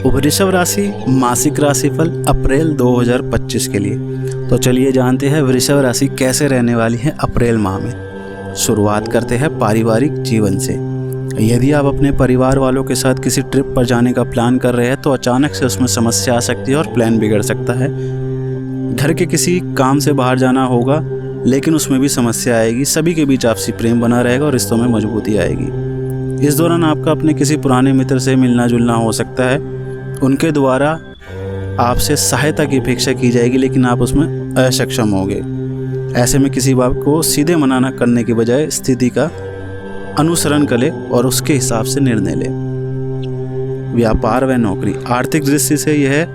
वृषभ राशि मासिक राशिफल अप्रैल 2025 के लिए। तो चलिए जानते हैं वृषभ राशि कैसे रहने वाली है अप्रैल माह में। शुरुआत करते हैं पारिवारिक जीवन से। यदि आप अपने परिवार वालों के साथ किसी ट्रिप पर जाने का प्लान कर रहे हैं तो अचानक से उसमें समस्या आ सकती है और प्लान बिगड़ सकता है। घर के किसी काम से बाहर जाना होगा लेकिन उसमें भी समस्या आएगी। सभी के बीच आपसी प्रेम बना रहेगा और रिश्तों में मजबूती आएगी। इस दौरान आपका अपने किसी पुराने मित्र से मिलना जुलना हो सकता है। उनके द्वारा आपसे सहायता की अपेक्षा की जाएगी लेकिन आप उसमें असक्षम होंगे। ऐसे में किसी बात को सीधे मना करने के बजाय स्थिति का अनुसरण करें और उसके हिसाब से निर्णय लें। व्यापार व नौकरी। आर्थिक दृष्टि से यह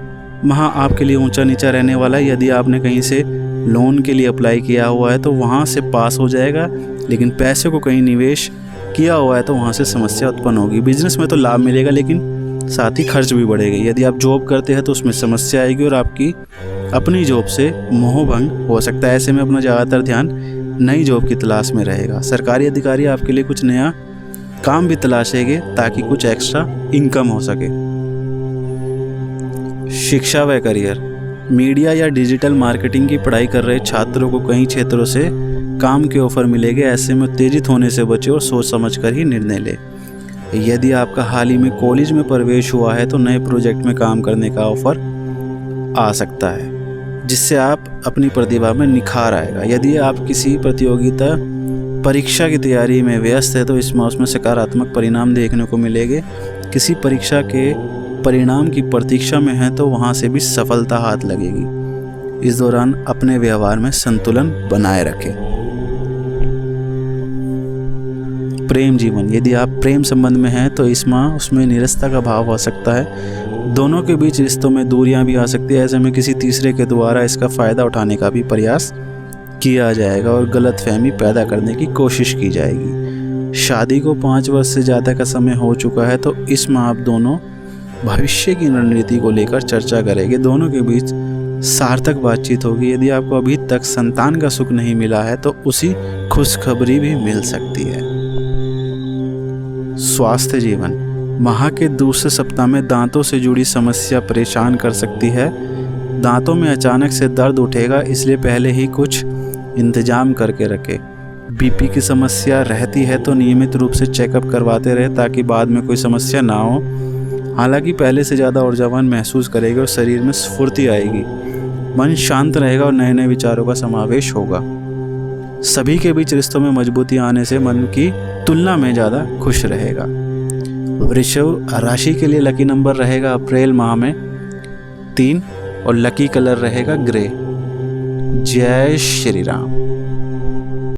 माह आपके लिए ऊंचा नीचा रहने वाला है। यदि आपने कहीं से लोन के लिए अप्लाई किया हुआ है तो वहां से पास हो जाएगा, लेकिन पैसे को कहीं निवेश किया हुआ है तो वहां से समस्या उत्पन्न होगी। बिजनेस में तो लाभ मिलेगा लेकिन साथ ही खर्च भी बढ़ेगा। यदि आप जॉब करते हैं तो उसमें समस्या आएगी और आपकी अपनी जॉब से मोहभंग हो सकता है। ऐसे में अपना ज़्यादातर ध्यान नई जॉब की तलाश में रहेगा। सरकारी अधिकारी आपके लिए कुछ नया काम भी तलाशेंगे ताकि कुछ एक्स्ट्रा इनकम हो सके। शिक्षा व करियर। मीडिया या डिजिटल मार्केटिंग की पढ़ाई कर रहे छात्रों को कई क्षेत्रों से काम के ऑफर मिलेंगे। ऐसे में उत्तेजित होने से बचे और सोच समझकर ही निर्णय लें। यदि आपका हाल ही में कॉलेज में प्रवेश हुआ है तो नए प्रोजेक्ट में काम करने का ऑफर आ सकता है जिससे आप अपनी प्रतिभा में निखार आएगा। यदि आप किसी प्रतियोगिता परीक्षा की तैयारी में व्यस्त है तो इस माह में सकारात्मक परिणाम देखने को मिलेंगे। किसी परीक्षा के परिणाम की प्रतीक्षा में है तो वहां से भी सफलता हाथ लगेगी। इस दौरान अपने व्यवहार में संतुलन बनाए रखें। प्रेम जीवन। यदि आप प्रेम संबंध में हैं तो इस माह उसमें निरस्ता का भाव हो सकता है। दोनों के बीच रिश्तों में दूरियां भी आ सकती है। ऐसे में किसी तीसरे के द्वारा इसका फ़ायदा उठाने का भी प्रयास किया जाएगा और गलतफहमी पैदा करने की कोशिश की जाएगी। शादी को 5 वर्ष से ज़्यादा का समय हो चुका है तो इस माह आप दोनों भविष्य की रणनीति को लेकर चर्चा करेंगे। दोनों के बीच सार्थक बातचीत होगी। यदि आपको अभी तक संतान का सुख नहीं मिला है तो उसी खुशखबरी भी मिल सकती है। स्वास्थ्य जीवन। माह के दूसरे सप्ताह में दांतों से जुड़ी समस्या परेशान कर सकती है। दांतों में अचानक से दर्द उठेगा, इसलिए पहले ही कुछ इंतजाम करके रखें। बीपी की समस्या रहती है तो नियमित रूप से चेकअप करवाते रहे ताकि बाद में कोई समस्या ना हो। हालांकि पहले से ज़्यादा ऊर्जावान महसूस करेंगे और शरीर में स्फूर्ति आएगी। मन शांत रहेगा और नए नए विचारों का समावेश होगा। सभी के बीच रिश्तों में मजबूती आने से मन की तुलना में ज़्यादा खुश रहेगा। वृषभ राशि के लिए लकी नंबर रहेगा अप्रैल माह में 3 और लकी कलर रहेगा ग्रे। जय श्री राम।